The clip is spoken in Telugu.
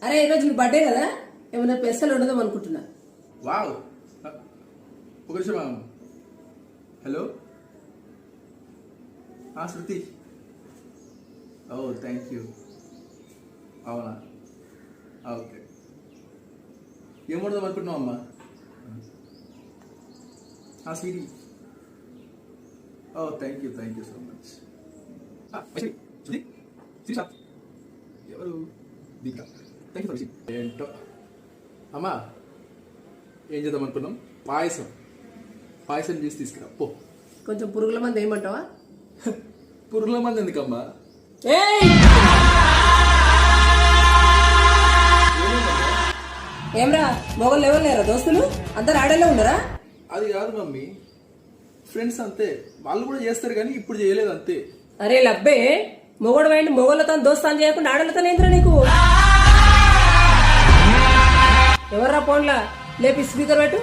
అరే ఈరోజు నీ బర్త్డే కదా, ఏమైనా స్పెషల్ ఉండదాం అనుకుంటున్నా. వావ్, ఒక నిమిషం. Hello, Shruti. Oh thank you. అవునా, ఓకే. ఏం వండుదాం అనుకుంటున్నావు అమ్మా? Sweetie. Oh thank you so much. ఎవరు? Deepika. Thank you for wishing. ఏంటో అమ్మా, ఏం చేద్దాం అనుకున్నాం? పాయసం చేసి తీసుకురా పో. కొంచెం పురుగుల మంది ఏమంటావా? పురుగుల మంది ఎందుకమ్మా? ఏమ్రా, మొగలు ఎవరు లేరా దోస్తులు? అందరు ఆడేలా ఉండరా? అది కాదు మమ్మీ, ఫ్రెండ్స్ అంతే, వాళ్ళు కూడా చేస్తారు కానీ ఇప్పుడు చేయలేదు అంతే. అరే లబ్బే, మొగడు వేయండి, మొగలతో దోస్తాను చేయకుండా ఆడలతో ఏంద్రా నీకు? ఎవర్రా ఫోన్లా లేపి స్పీకర్ పెట్టు.